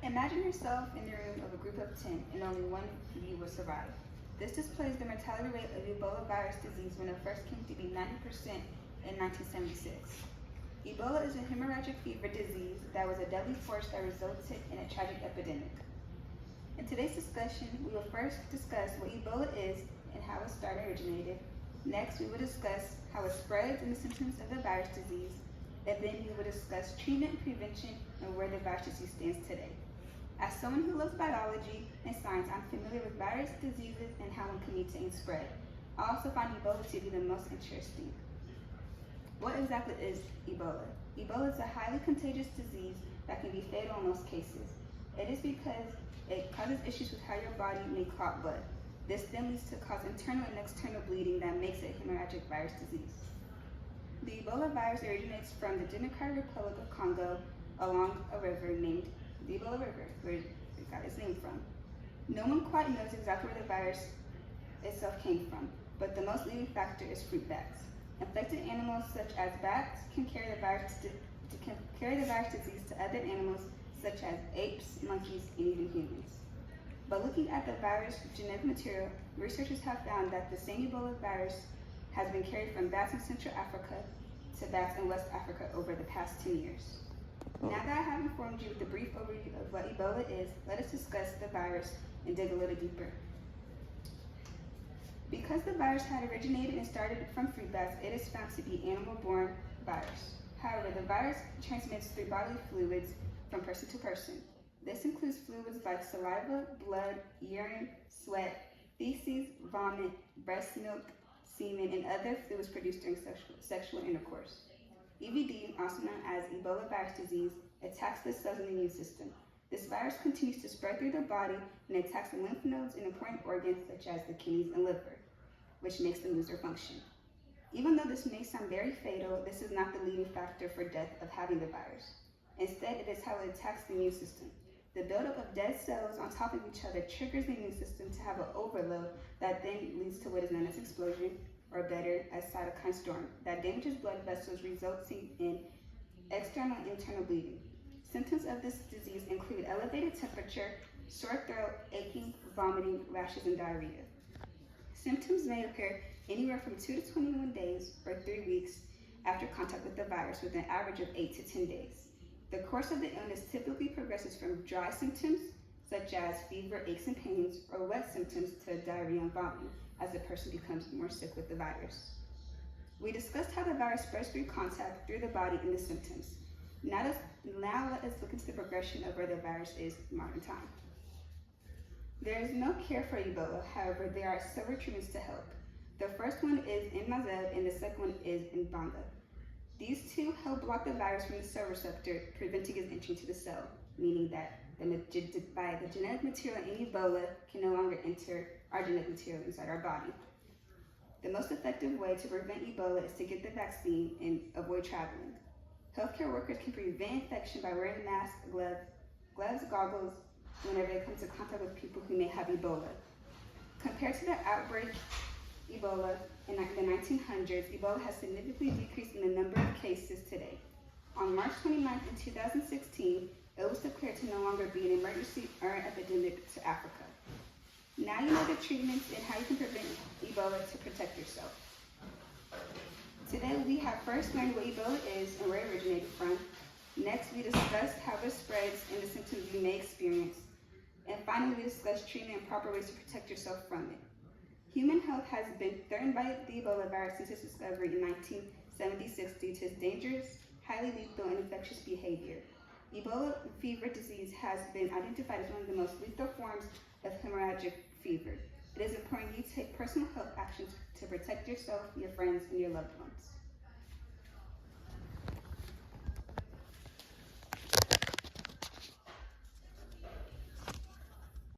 Imagine yourself in the room of a group of 10 and only one of you will survive. This displays the mortality rate of Ebola virus disease when it first came to be 90% in 1976. Ebola is a hemorrhagic fever disease that was a deadly force that resulted in a tragic epidemic. In today's discussion, we will first discuss what Ebola is and how it originated. Next, we will discuss how it spreads and the symptoms of the virus disease. And then we will discuss treatment, prevention, and where the virus disease stands today. As someone who loves biology and science, I'm familiar with virus diseases and how one can mutate and spread. I also find Ebola to be the most interesting. What exactly is Ebola? Ebola is a highly contagious disease that can be fatal in most cases. It is because it causes issues with how your body may clot blood. This then leads to cause internal and external bleeding that makes it a hemorrhagic virus disease. The Ebola virus originates from the Democratic Republic of Congo along a river named the Ebola River, where it got its name from. No one quite knows exactly where the virus itself came from, but the most leading factor is fruit bats. Infected animals such as bats can carry the virus disease to other animals such as apes, monkeys, and even humans. By looking at the virus genetic material, researchers have found that the same Ebola virus has been carried from bats in Central Africa to bats in West Africa over the past 10 years. Now that I have informed you with a brief overview of what Ebola is, let us discuss the virus and dig a little deeper. Because the virus had originated and started from fruit bats, it is found to be animal-borne virus. However, the virus transmits through bodily fluids from person to person. This includes fluids like saliva, blood, urine, sweat, feces, vomit, breast milk, semen, and other fluids produced during sexual intercourse. EBD, also known as Ebola virus disease, attacks the cells in the immune system. This virus continues to spread through the body and attacks the lymph nodes and important organs such as the kidneys and liver, which makes them lose their function. Even though this may sound very fatal, this is not the leading factor for death of having the virus. Instead, it is how it attacks the immune system. The buildup of dead cells on top of each other triggers the immune system to have an overload that then leads to what is known as explosion, or better, as cytokine storm, that damages blood vessels, resulting in external and internal bleeding. Symptoms of this disease include elevated temperature, sore throat, aching, vomiting, rashes, and diarrhea. Symptoms may appear anywhere from 2 to 21 days or 3 weeks after contact with the virus, with an average of 8 to 10 days. The course of the illness typically progresses from dry symptoms, such as fever, aches, and pains, or wet symptoms to diarrhea and vomiting, as the person becomes more sick with the virus. We discussed how the virus spreads through contact, through the body, and the symptoms. Now let us look into the progression of where the virus is in modern time. There is no cure for Ebola, however, there are several treatments to help. The first one is Imazeb, and the second one is Ebola. These two help block the virus from the cell receptor, preventing its entry to the cell, meaning that by the genetic material in Ebola can no longer enter our genetic material inside our body. The most effective way to prevent Ebola is to get the vaccine and avoid traveling. Healthcare workers can prevent infection by wearing masks, gloves, goggles, whenever they come into contact with people who may have Ebola. Compared to the outbreak Ebola in the 1900s, Ebola has significantly decreased in the number of cases today. On March 29, 2016, it was declared to no longer be an emergency or an epidemic to Africa. Now you know the treatments and how you can prevent Ebola to protect yourself. Today we have first learned what Ebola is and where it originated from. Next, we discussed how it spreads and the symptoms you may experience. And finally, we discussed treatment and proper ways to protect yourself from it. Human health has been threatened by the Ebola virus since its discovery in 1976 due to its dangerous, highly lethal, and infectious behavior. Ebola fever disease has been identified as one of the most lethal forms of hemorrhagic fever. It is important you take personal health actions to protect yourself, your friends, and your loved ones.